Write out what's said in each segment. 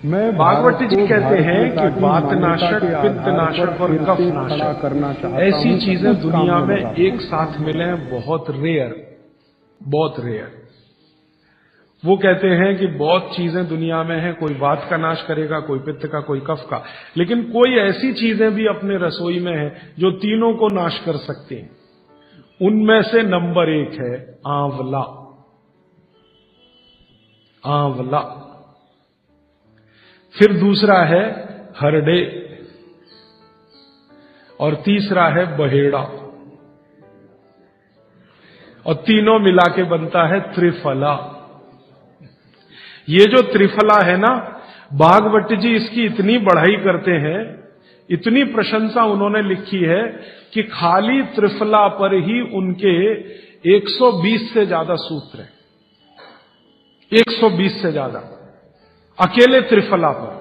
भागवत जी कहते हैं कि वातनाशक, पित्तनाशक और कफनाशक ऐसी चीजें दुनिया में एक साथ मिले बहुत रेयर, बहुत रेयर। वो कहते हैं कि बहुत चीजें दुनिया में हैं, कोई वात का नाश करेगा, कोई पित्त का, कोई कफ का, लेकिन कोई ऐसी चीजें भी अपने रसोई में है जो तीनों को नाश कर सकती हैं। उनमें से नंबर 1 है आंवला। आंवला। फिर दूसरा है हरडे और तीसरा है बहेड़ा और तीनों मिला के बनता है त्रिफला। ये जो त्रिफला है ना, भागवत जी इसकी इतनी बढ़ाई करते हैं, इतनी प्रशंसा उन्होंने लिखी है कि खाली त्रिफला पर ही उनके 120 से ज्यादा सूत्र हैं। 120 से ज्यादा अकेले त्रिफला पर।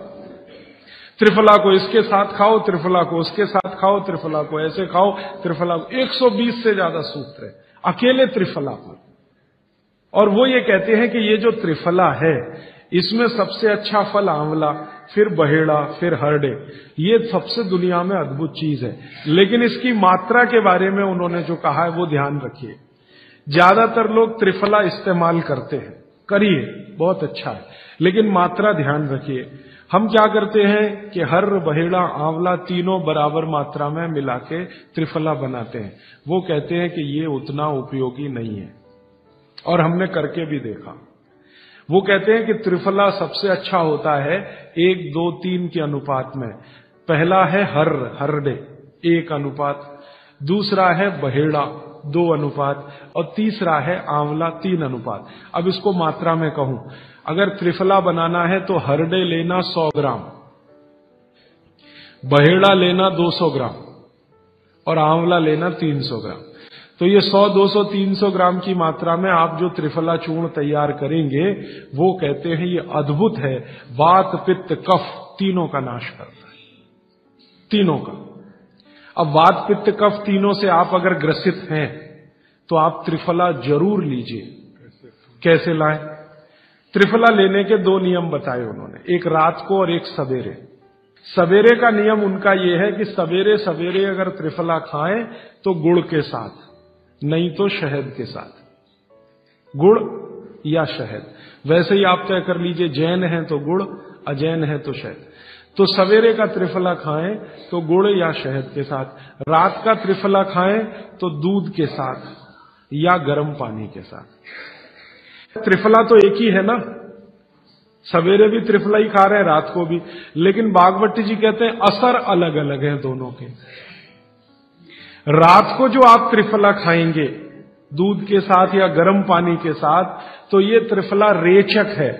त्रिफला को इसके साथ खाओ, त्रिफला को उसके साथ खाओ, त्रिफला को ऐसे खाओ, त्रिफला को 120 से ज्यादा सूत्र है अकेले त्रिफला पर। और वो ये कहते हैं कि ये जो त्रिफला है इसमें सबसे अच्छा फल आंवला, फिर बहेड़ा, फिर हरडे, ये सबसे दुनिया में अद्भुत चीज है। लेकिन इसकी मात्रा के बारे में उन्होंने जो कहा है वो ध्यान रखिए। ज्यादातर लोग त्रिफला इस्तेमाल करते हैं, करिए, बहुत अच्छा है, लेकिन मात्रा ध्यान रखिए। हम क्या करते हैं कि हर बहेड़ा आंवला तीनों बराबर मात्रा में मिला के त्रिफला बनाते हैं। वो कहते हैं कि ये उतना उपयोगी नहीं है और हमने करके भी देखा। वो कहते हैं कि त्रिफला सबसे अच्छा होता है 1, 2, 3 के अनुपात में। पहला है हरडे 1 अनुपात, दूसरा है बहेड़ा 2 अनुपात और तीसरा है आंवला 3 अनुपात। अब इसको मात्रा में कहूं, अगर त्रिफला बनाना है तो हरडे लेना 100 ग्राम, बहेड़ा लेना 200 ग्राम और आंवला लेना 300 ग्राम। तो ये 100, 200, 300 ग्राम की मात्रा में आप जो त्रिफला चूर्ण तैयार करेंगे, वो कहते हैं ये अद्भुत है, वात, पित्त, कफ तीनों का नाश करता है, तीनों का। अब वात, पित्त, कफ तीनों से आप अगर ग्रसित हैं तो आप त्रिफला जरूर लीजिए। कैसे लाएं? त्रिफला लेने के 2 नियम बताए उन्होंने, एक रात को और एक सवेरे। सवेरे का नियम उनका यह है कि सवेरे सवेरे अगर त्रिफला खाएं तो गुड़ के साथ, नहीं तो शहद के साथ, गुड़ या शहद। वैसे ही आप तय कर लीजिए, जैन है तो गुड़, अजैन है तो शहद। तो सवेरे का त्रिफला खाएं तो गुड़ या शहद के साथ, रात का त्रिफला खाएं तो दूध के साथ या गर्म पानी के साथ। त्रिफला तो एक ही है ना, सवेरे भी त्रिफला ही खा रहे हैं, रात को भी, लेकिन भागवत जी कहते हैं असर अलग अलग है दोनों के। रात को जो आप त्रिफला खाएंगे दूध के साथ या गर्म पानी के साथ, तो ये त्रिफला रेचक है।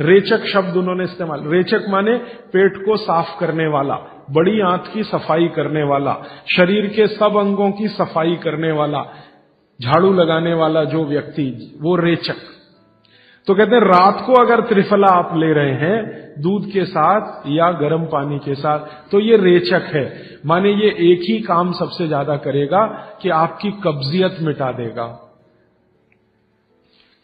रेचक शब्द उन्होंने इस्तेमाल, रेचक माने पेट को साफ करने वाला, बड़ी आंत की सफाई करने वाला, शरीर के सब अंगों की सफाई करने वाला, झाड़ू लगाने वाला जो व्यक्ति, वो रेचक। तो कहते हैं रात को अगर त्रिफला आप ले रहे हैं दूध के साथ या गर्म पानी के साथ, तो ये रेचक है, माने ये एक ही काम सबसे ज्यादा करेगा कि आपकी कब्जियत मिटा देगा।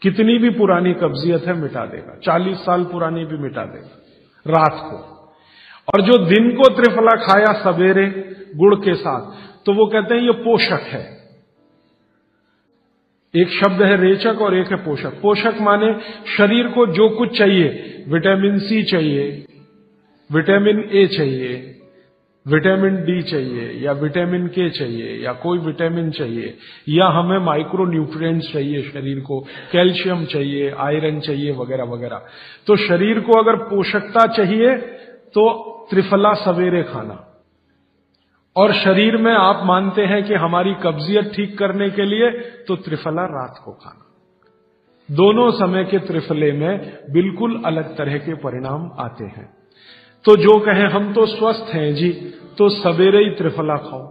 कितनी भी पुरानी कब्जियत है मिटा देगा, 40 साल पुरानी भी मिटा देगा रात को। और जो दिन को त्रिफला खाया सवेरे गुड़ के साथ, तो वो कहते हैं ये पोषक है। एक शब्द है रेचक और एक है पोषक। पोषक माने शरीर को जो कुछ चाहिए, विटामिन सी चाहिए, विटामिन ए चाहिए, विटामिन डी चाहिए या विटामिन के चाहिए या कोई विटामिन चाहिए, या हमें माइक्रो न्यूट्रिएंट्स चाहिए शरीर को, कैल्शियम चाहिए, आयरन चाहिए वगैरह वगैरह। तो शरीर को अगर पोषकता चाहिए तो त्रिफला सवेरे खाना, और शरीर में आप मानते हैं कि हमारी कब्जियत ठीक करने के लिए तो त्रिफला रात को खाना। दोनों समय के त्रिफले में बिल्कुल अलग तरह के परिणाम आते हैं। तो जो कहें हम तो स्वस्थ हैं जी, तो सवेरे ही त्रिफला खाओ,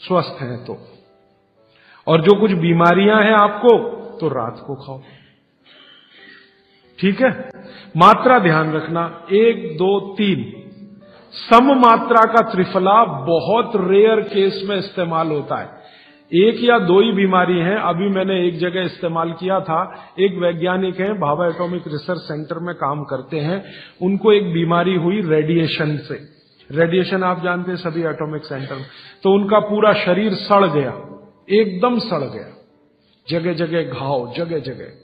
स्वस्थ हैं तो। और जो कुछ बीमारियां हैं आपको, तो रात को खाओ। ठीक है? मात्रा ध्यान रखना, 1, 2, 3 सम मात्रा का त्रिफला बहुत रेयर केस में इस्तेमाल होता है। एक या दो ही बीमारी हैं। अभी मैंने एक जगह इस्तेमाल किया था, एक वैज्ञानिक हैं, भाभा एटॉमिक रिसर्च सेंटर में काम करते हैं, उनको एक बीमारी हुई रेडिएशन से। रेडिएशन आप जानते हैं सभी एटॉमिक सेंटर में। तो उनका पूरा शरीर सड़ गया, एकदम सड़ गया, जगह जगह घाव, जगह जगह,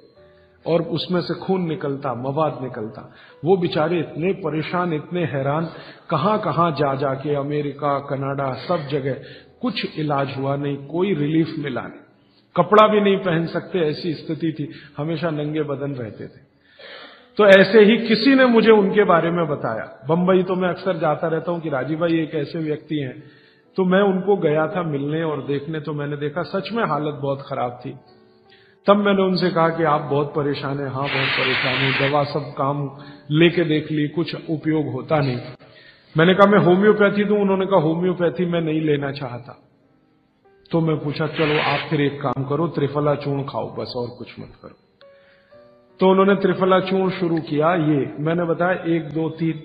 और उसमें से खून निकलता, मवाद निकलता। वो बेचारे इतने परेशान, इतने हैरान, कहां कहां जा जाके, अमेरिका, कनाडा, सब जगह कुछ इलाज हुआ नहीं, कोई रिलीफ मिला नहीं। कपड़ा भी नहीं पहन सकते, ऐसी स्थिति थी, हमेशा नंगे बदन रहते थे। तो ऐसे ही किसी ने मुझे उनके बारे में बताया। बंबई तो मैं अक्सर जाता रहता हूं कि राजीव भाई एक ऐसे व्यक्ति हैं। तो मैं उनको गया था मिलने और देखने, तो मैंने देखा सच में हालत बहुत खराब थी। तब मैंने उनसे कहा कि आप बहुत परेशान हैं। हाँ बहुत परेशान हूं, दवा सब काम लेके देख ली, कुछ उपयोग होता नहीं। मैंने कहा मैं होम्योपैथी दूं? उन्होंने कहा होम्योपैथी मैं नहीं लेना चाहता। तो मैं पूछा चलो आप फिर एक काम करो, त्रिफला चूर्ण खाओ बस, और कुछ मत करो। तो उन्होंने त्रिफला चूर्ण शुरू किया। ये मैंने बताया 1, 2, 3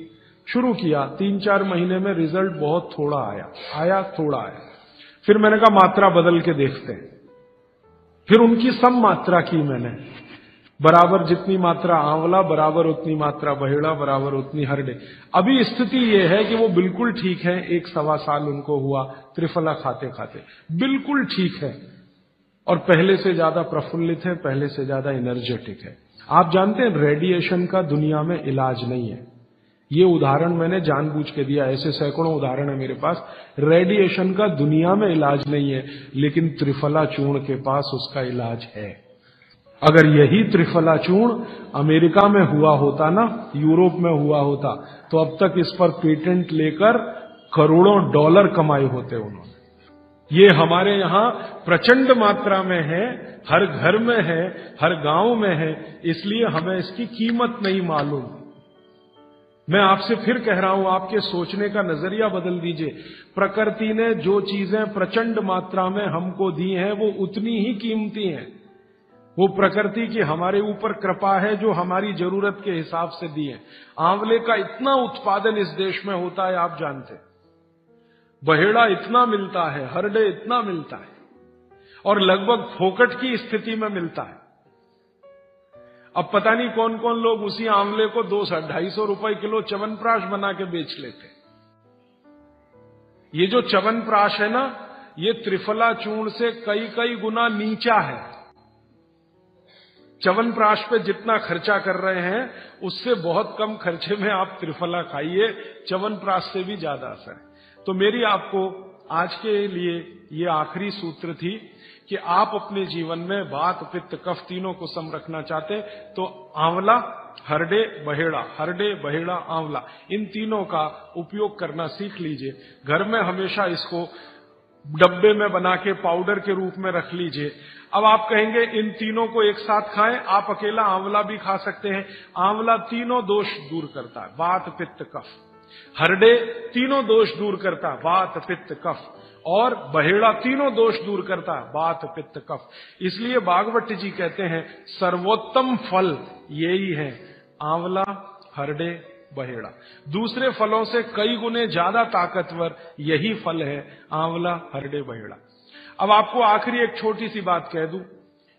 शुरू किया। 3-4 महीने में रिजल्ट बहुत थोड़ा आया, थोड़ा आया। फिर मैंने कहा मात्रा बदल के देखते हैं। फिर उनकी सम मात्रा की मैंने, बराबर जितनी मात्रा आंवला, बराबर उतनी मात्रा बहेड़ा, बराबर उतनी हरडे। अभी स्थिति ये है कि वो बिल्कुल ठीक है। 1-1.25 साल उनको हुआ त्रिफला खाते खाते, बिल्कुल ठीक है, और पहले से ज्यादा प्रफुल्लित है, पहले से ज्यादा एनर्जेटिक है। आप जानते हैं रेडिएशन का दुनिया में इलाज नहीं है। ये उदाहरण मैंने जानबूझ के दिया, ऐसे सैकड़ों उदाहरण है मेरे पास। रेडिएशन का दुनिया में इलाज नहीं है, लेकिन त्रिफला चूर्ण के पास उसका इलाज है। अगर यही त्रिफला चूर्ण अमेरिका में हुआ होता ना, यूरोप में हुआ होता, तो अब तक इस पर पेटेंट लेकर करोड़ों डॉलर कमाए होते उन्होंने। ये हमारे यहां प्रचंड मात्रा में है, हर घर में है, हर गांव में है, इसलिए हमें इसकी कीमत नहीं मालूम। मैं आपसे फिर कह रहा हूं, आपके सोचने का नजरिया बदल दीजिए। प्रकृति ने जो चीजें प्रचंड मात्रा में हमको दी हैं, वो उतनी ही कीमती हैं। वो प्रकृति की हमारे ऊपर कृपा है, जो हमारी जरूरत के हिसाब से दी है। आंवले का इतना उत्पादन इस देश में होता है, आप जानते हैं। बहेड़ा इतना मिलता है, हरडे इतना मिलता है, और लगभग फोकट की स्थिति में मिलता है। अब पता नहीं कौन कौन लोग उसी आंवले को 200-250 रुपए किलो च्यवनप्राश बना के बेच लेते। ये जो च्यवनप्राश है ना, ये त्रिफला चूर्ण से कई गुना नीचा है। च्यवनप्राश पे जितना खर्चा कर रहे हैं, उससे बहुत कम खर्चे में आप त्रिफला खाइए, च्यवनप्राश से भी ज्यादा असर है। तो मेरी आपको आज के लिए ये आखिरी सूत्र थी कि आप अपने जीवन में वात, पित्त, कफ तीनों को सम रखना चाहते हैं, तो आंवला, हरडे, बहेड़ा, हरडे, बहेड़ा, आंवला, इन तीनों का उपयोग करना सीख लीजिए। घर में हमेशा इसको डब्बे में बना के पाउडर के रूप में रख लीजिए। अब आप कहेंगे इन तीनों को एक साथ खाएं, आप अकेला आंवला भी खा सकते हैं। आंवला तीनों दोष दूर करता है, वात, पित्त, कफ। हरडे तीनों दोष दूर करता है, वात, पित्त, कफ। और बहेड़ा तीनों दोष दूर करता है, वात, पित्त, कफ। इसलिए भागवत जी कहते हैं सर्वोत्तम फल यही है, आंवला, हरडे, बहेड़ा। दूसरे फलों से कई गुने ज्यादा ताकतवर यही फल है, आंवला, हरडे, बहेड़ा। अब आपको आखिरी एक छोटी सी बात कह दूं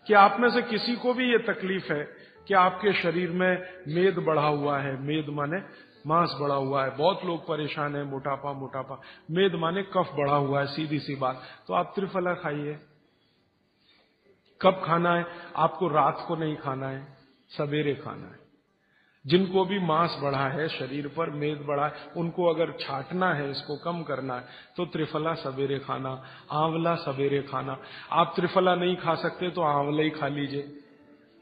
कि आप में से किसी को भी ये तकलीफ है कि आपके शरीर में मेद बढ़ा हुआ है। मेद माने मांस बढ़ा हुआ है। बहुत लोग परेशान है, मोटापा। मेद माने कफ बढ़ा हुआ है, सीधी सी बात। तो आप त्रिफला खाइए। कब खाना है? आपको रात को नहीं खाना है, सवेरे खाना है। जिनको भी मांस बढ़ा है शरीर पर, मेद बढ़ा है, उनको अगर छाटना है, इसको कम करना है, तो त्रिफला सवेरे खाना, आंवला सवेरे खाना। आप त्रिफला नहीं खा सकते तो आंवला ही खा लीजिए।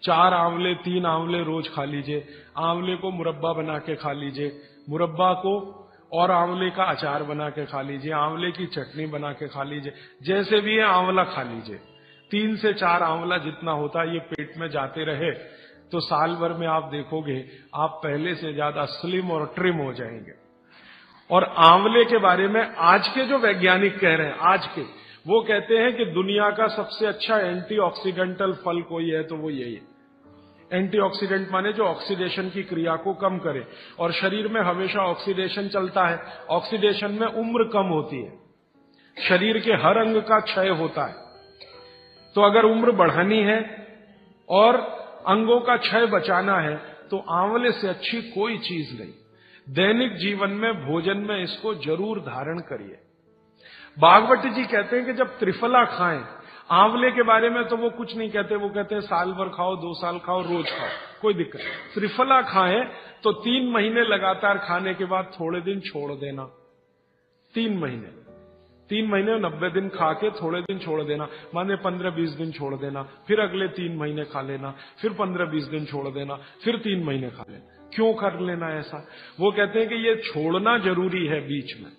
4 आंवले, 3 आंवले रोज खा लीजिए। आंवले को मुरब्बा बना के खा लीजिए, मुरब्बा को और आंवले का अचार बना के खा लीजिए, आंवले की चटनी बना के खा लीजिए। जैसे भी है आंवला खा लीजिए। 3 से 4 आंवला जितना होता है, ये पेट में जाते रहे तो साल भर में आप देखोगे आप पहले से ज्यादा स्लिम और ट्रिम हो जाएंगे। और आंवले के बारे में आज के जो वैज्ञानिक कह रहे हैं, आज के, वो कहते हैं कि दुनिया का सबसे अच्छा एंटीऑक्सीडेंटल फल कोई है तो वो यही है। एंटीऑक्सीडेंट माने जो ऑक्सीडेशन की क्रिया को कम करे, और शरीर में हमेशा ऑक्सीडेशन चलता है। ऑक्सीडेशन में उम्र कम होती है, शरीर के हर अंग का क्षय होता है। तो अगर उम्र बढ़ानी है और अंगों का क्षय बचाना है तो आंवले से अच्छी कोई चीज नहीं। दैनिक जीवन में, भोजन में इसको जरूर धारण करिए। भागवत जी कहते हैं कि जब त्रिफला खाएं, आंवले के बारे में तो वो कुछ नहीं कहते, वो कहते हैं साल भर खाओ, 2 साल खाओ, रोज खाओ, कोई दिक्कत नहीं। त्रिफला खाएं तो 3 महीने लगातार खाने के बाद थोड़े दिन छोड़ देना। 3 महीने 90 दिन खा के थोड़े दिन छोड़ देना, माने 15-20 दिन छोड़ देना, फिर अगले 3 महीने खा लेना, फिर 15-20 दिन छोड़ देना, फिर 3 महीने खा लेना। क्यों कर लेना ऐसा? वो कहते हैं कि ये छोड़ना जरूरी है बीच में,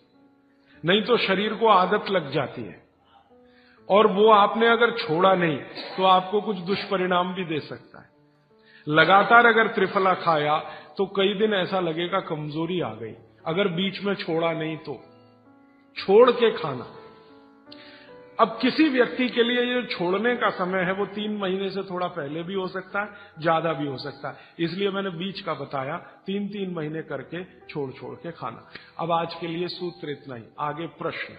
नहीं तो शरीर को आदत लग जाती है और वो आपने अगर छोड़ा नहीं तो आपको कुछ दुष्परिणाम भी दे सकता है। लगातार अगर त्रिफला खाया तो कई दिन ऐसा लगेगा कमजोरी आ गई, अगर बीच में छोड़ा नहीं तो छोड़ के खाना। अब किसी व्यक्ति के लिए ये छोड़ने का समय है वो 3 महीने से थोड़ा पहले भी हो सकता है, ज्यादा भी हो सकता है, इसलिए मैंने बीच का बताया। 3-3 महीने करके छोड़ छोड़ के खाना। अब आज के लिए सूत्र इतना ही, आगे प्रश्न।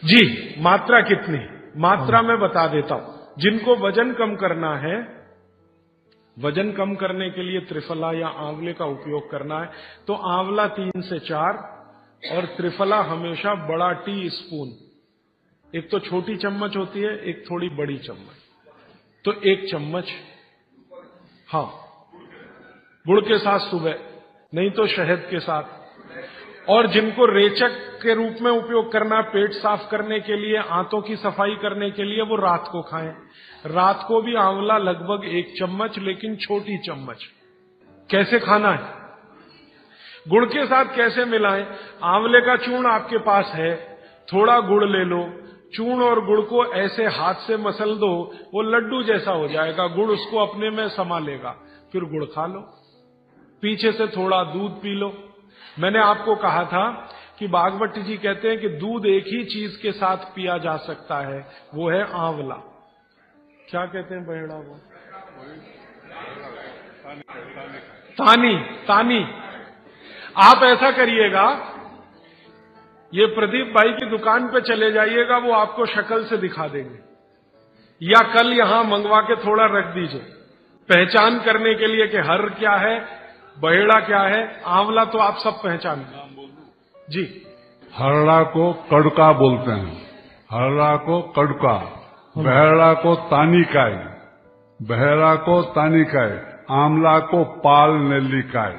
जी, मात्रा कितनी? मात्रा में बता देता हूं। जिनको वजन कम करना है, वजन कम करने के लिए त्रिफला या आंवले का उपयोग करना है तो आंवला 3 से 4 और त्रिफला हमेशा बड़ा टी स्पून, एक तो छोटी चम्मच होती है, एक थोड़ी बड़ी चम्मच, तो 1 चम्मच। हाँ, गुड़ के साथ सुबह, नहीं तो शहद के साथ। और जिनको रेचक के रूप में उपयोग करना, पेट साफ करने के लिए, आंतों की सफाई करने के लिए, वो रात को खाएं। रात को भी आंवला लगभग 1 चम्मच, लेकिन छोटी चम्मच। कैसे खाना है? गुड़ के साथ कैसे मिलाएं? आंवले का चूर्ण आपके पास है, थोड़ा गुड़ ले लो, चूर्ण और गुड़ को ऐसे हाथ से मसल दो, वो लड्डू जैसा हो जाएगा, गुड़ उसको अपने में समा लेगा, फिर गुड़ खा लो। पीछे से थोड़ा दूध पी लो। मैंने आपको कहा था कि भागवत जी कहते हैं कि दूध एक ही चीज के साथ पिया जा सकता है, वो है आंवला। क्या कहते हैं बहेड़ा? वो तानी। आप ऐसा करिएगा, ये प्रदीप भाई की दुकान पे चले जाइएगा, वो आपको शक्ल से दिखा देंगे, या कल यहां मंगवा के थोड़ा रख दीजिए पहचान करने के लिए कि हर क्या है, बहेड़ा क्या है, आंवला तो आप सब पहचान जी। हरड़ा को कड़का बोलते हैं, हरड़ा को कड़का, बहेड़ा को तानिकाय, बहेड़ा को तानिकाय, आंवला को पाल नेल्लिकाय,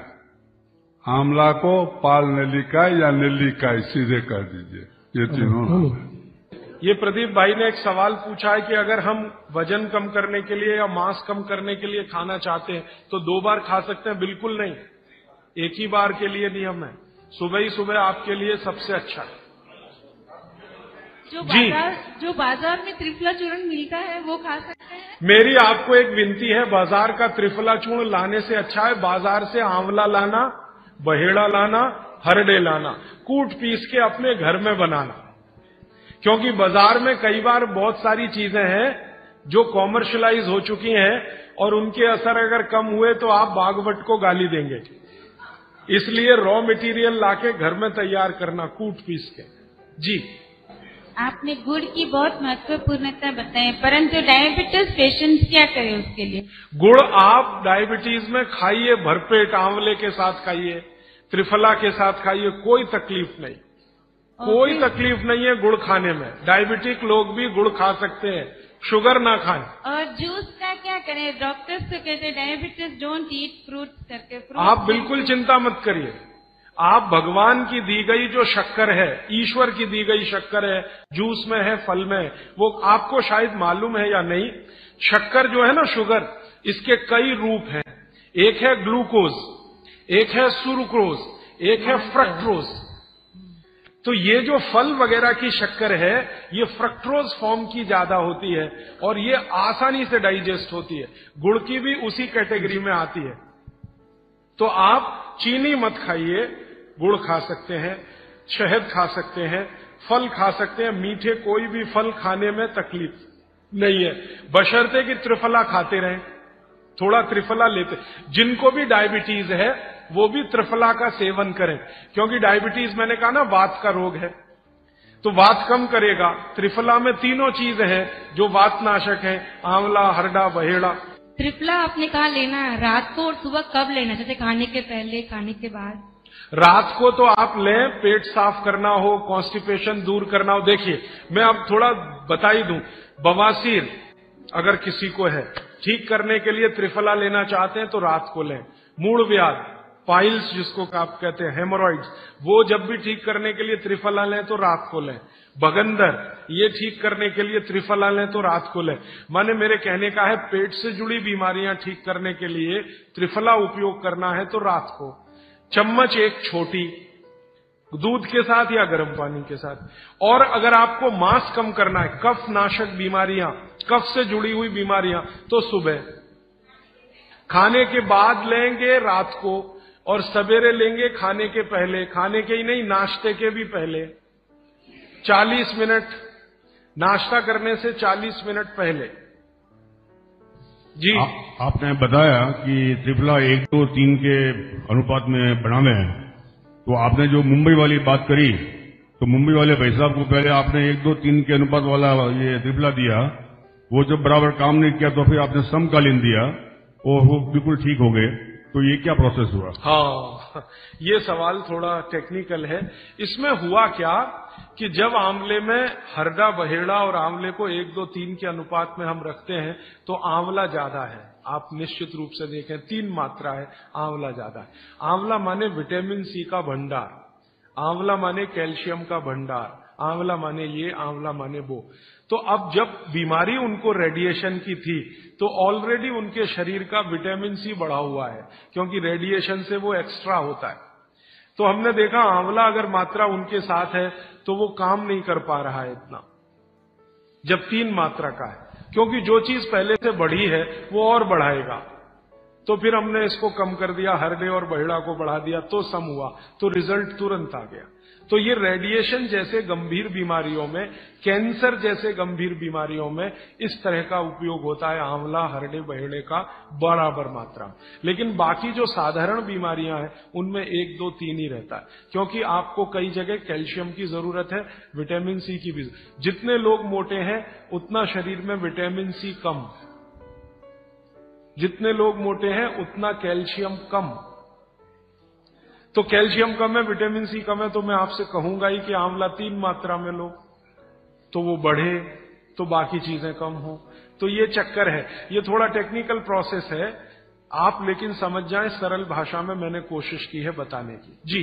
आंवला को पाल नेल्लिकाय या नेल्लिकाय सीधे कर दीजिए, ये तीनों। ये प्रदीप भाई ने एक सवाल पूछा है कि अगर हम वजन कम करने के लिए या मांस कम करने के लिए खाना चाहते हैं तो 2 बार खा सकते हैं? बिल्कुल नहीं, एक ही बार के लिए नियम है। सुबह ही सुबह आपके लिए सबसे अच्छा है। जो बाजार में त्रिफला चूर्ण मिलता है वो खा सकते हैं? मेरी आपको एक विनती है, बाजार का त्रिफला चूर्ण लाने से अच्छा है बाजार से आंवला लाना, बहेड़ा लाना, हरड़े लाना, कूट पीस के अपने घर में बनाना। क्योंकि बाजार में कई बार बहुत सारी चीजें हैं जो कॉमर्शलाइज हो चुकी हैं और उनके असर अगर कम हुए तो आप भागवत को गाली देंगे। इसलिए रॉ मटेरियल लाके घर में तैयार करना, कूट पीस के। जी, आपने गुड़ की बहुत महत्वपूर्णता बताई, परंतु डायबिटीज पेशेंट्स क्या करें उसके लिए? गुड़ आप डायबिटीज में खाइए, भरपेट आंवले के साथ खाइए, त्रिफला के साथ खाइए, कोई तकलीफ नहीं, कोई तकलीफ नहीं है गुड़ खाने में। डायबिटिक लोग भी गुड़ खा सकते हैं, शुगर ना खाएं। और जूस का क्या करें? डॉक्टर्स तो कहते हैं डायबिटीज डोंट ईट फ्रूट्स करके। आप बिल्कुल चिंता मत करिए, आप भगवान की दी गई जो शक्कर है, ईश्वर की दी गई शक्कर है, जूस में है, फल में है, वो आपको शायद मालूम है या नहीं। शक्कर जो है ना, शुगर, इसके कई रूप हैं। एक है ग्लूकोज, एक है सुक्रोज, एक है फ्रक्टोज। तो ये जो फल वगैरह की शक्कर है, ये फ्रक्टोज फॉर्म की ज्यादा होती है और ये आसानी से डाइजेस्ट होती है। गुड़ की भी उसी कैटेगरी में आती है। तो आप चीनी मत खाइए, गुड़ खा सकते हैं, शहद खा सकते हैं, फल खा सकते हैं। मीठे कोई भी फल खाने में तकलीफ नहीं है, बशर्ते कि त्रिफला खाते रहें, थोड़ा त्रिफला लेते। जिनको भी डायबिटीज है वो भी त्रिफला का सेवन करें, क्योंकि डायबिटीज मैंने कहा ना वात का रोग है। तो वात कम करेगा। त्रिफला में तीनों चीज है जो वात नाशक है, आंवला, हरड़ा, बहेड़ा। त्रिफला आपने कहा लेना है, रात को और सुबह कब लेना, जैसे खाने के पहले, खाने के बाद? रात को तो आप लें, पेट साफ करना हो, कॉन्स्टिपेशन दूर करना हो। देखिए, मैं अब थोड़ा बता ही दूं, बवासीर अगर किसी को है, ठीक करने के लिए त्रिफला लेना चाहते हैं तो रात को लें। मूड व्याध, पाइल्स जिसको आप कहते हैं, हेमोरॉइड्स, वो जब भी ठीक करने के लिए त्रिफला लें तो रात को लें। बगंदर, ये ठीक करने के लिए त्रिफला लें तो रात को लें। माने मेरे कहने का है, पेट से जुड़ी बीमारियां ठीक करने के लिए त्रिफला उपयोग करना है तो रात को। चम्मच एक छोटी, दूध के साथ या गर्म पानी के साथ। और अगर आपको मांस कम करना है, कफ नाशक बीमारियां, कफ से जुड़ी हुई बीमारियां, तो सुबह खाने के बाद लेंगे रात को, और सवेरे लेंगे खाने के पहले, खाने के ही नहीं नाश्ते के भी पहले 40 मिनट, नाश्ता करने से 40 मिनट पहले। जी आपने बताया कि त्रिफला 1, 2, 3 के अनुपात में बनावे हैं, तो आपने जो मुंबई वाली बात करी, तो मुंबई वाले भाई साहब को पहले आपने 1, 2, 3 के अनुपात वाला ये त्रिफला दिया, वो जब बराबर काम नहीं किया तो फिर आपने समकालीन दिया और वो बिल्कुल ठीक हो गए। तो ये क्या प्रोसेस हुआ? हाँ, ये सवाल थोड़ा टेक्निकल है। इसमें हुआ क्या कि जब आंवले में हरड़ा, बहेड़ा और आंवले को 1, 2, 3 के अनुपात में हम रखते हैं तो आंवला ज्यादा है। आप निश्चित रूप से देखें, 3 मात्रा है, आंवला ज्यादा है। आंवला माने विटामिन सी का भंडार, आंवला माने कैल्शियम का भंडार, आंवला माने ये, आंवला माने वो। तो अब जब बीमारी उनको रेडिएशन की थी तो ऑलरेडी उनके शरीर का विटामिन सी बढ़ा हुआ है, क्योंकि रेडिएशन से वो एक्स्ट्रा होता है। तो हमने देखा आंवला अगर मात्रा उनके साथ है तो वो काम नहीं कर पा रहा है इतना, जब 3 मात्रा का है, क्योंकि जो चीज पहले से बढ़ी है वो और बढ़ाएगा। तो फिर हमने इसको कम कर दिया, हरडे और बहेड़ा को बढ़ा दिया, तो सम हुआ, तो रिजल्ट तुरंत आ गया। तो ये रेडिएशन जैसे गंभीर बीमारियों में, कैंसर जैसे गंभीर बीमारियों में इस तरह का उपयोग होता है आंवला, हरडे, बहेड़े का बराबर मात्रा। लेकिन बाकी जो साधारण बीमारियां हैं उनमें 1, 2, 3 ही रहता है, क्योंकि आपको कई जगह कैल्शियम की जरूरत है, विटामिन सी की भी। जितने लोग मोटे हैं उतना शरीर में विटामिन सी कम, जितने लोग मोटे हैं उतना कैल्शियम कम। तो कैल्शियम कम है, विटामिन सी कम है, तो मैं आपसे कहूंगा ही कि आंवला 3 मात्रा में लो तो वो बढ़े, तो बाकी चीजें कम हो। तो ये चक्कर है, ये थोड़ा टेक्निकल प्रोसेस है, आप लेकिन समझ जाएं, सरल भाषा में मैंने कोशिश की है बताने की। जी।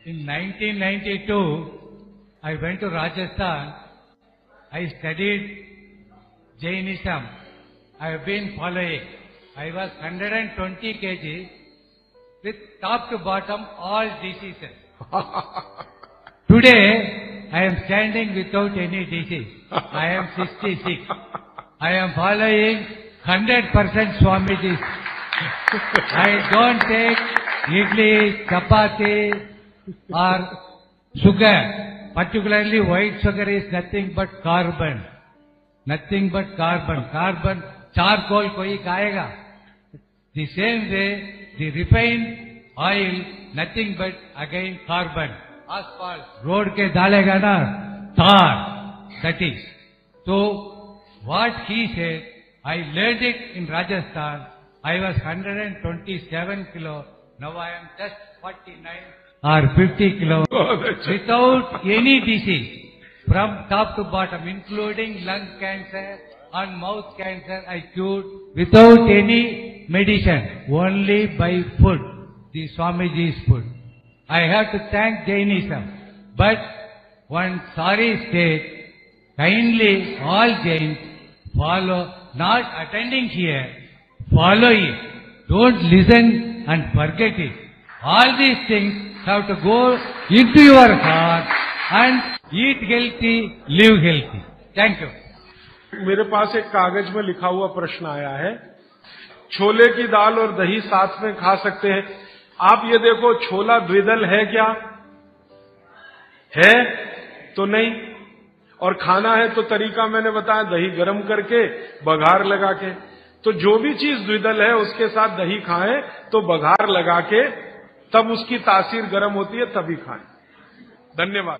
In 1992, I went to Rajasthan. I studied Jainism. I have been following. I was 120 kg with top to bottom all diseases. Today, I am standing without any disease. I am 66. I am following 100% Swamiji's. I don't take idli, chapati or sugar. Particularly white sugar is nothing but carbon. Nothing but carbon. Carbon, charcoal koi खाएगा. The same way, the refined oil, nothing but again carbon. Asphalt, road के डालेगा ना, tar, that is. So, what he said, I learned it in Rajasthan. I was 127 kilo. Now I am just 49 or 50 kilo. Without any disease, from top to bottom, including lung cancer and mouth cancer, I cured without any medicine, only by food, the Swamiji's food. I have to thank Jainism. But one sorry state, kindly all Jains follow, not attending here, follow it. Don't listen and forget it. All these things have to go into your heart and eat healthy, live healthy. Thank you. मेरे पास एक कागज में लिखा हुआ प्रश्न आया है, छोले की दाल और दही साथ में खा सकते हैं? आप ये देखो, छोला द्विदल है क्या? है तो नहीं। और खाना है तो तरीका मैंने बताया, दही गर्म करके बघार लगा के। तो जो भी चीज द्विदल है उसके साथ दही खाएं तो बघार लगा के, तब उसकी तासीर गर्म होती है, तभी खाएं। धन्यवाद।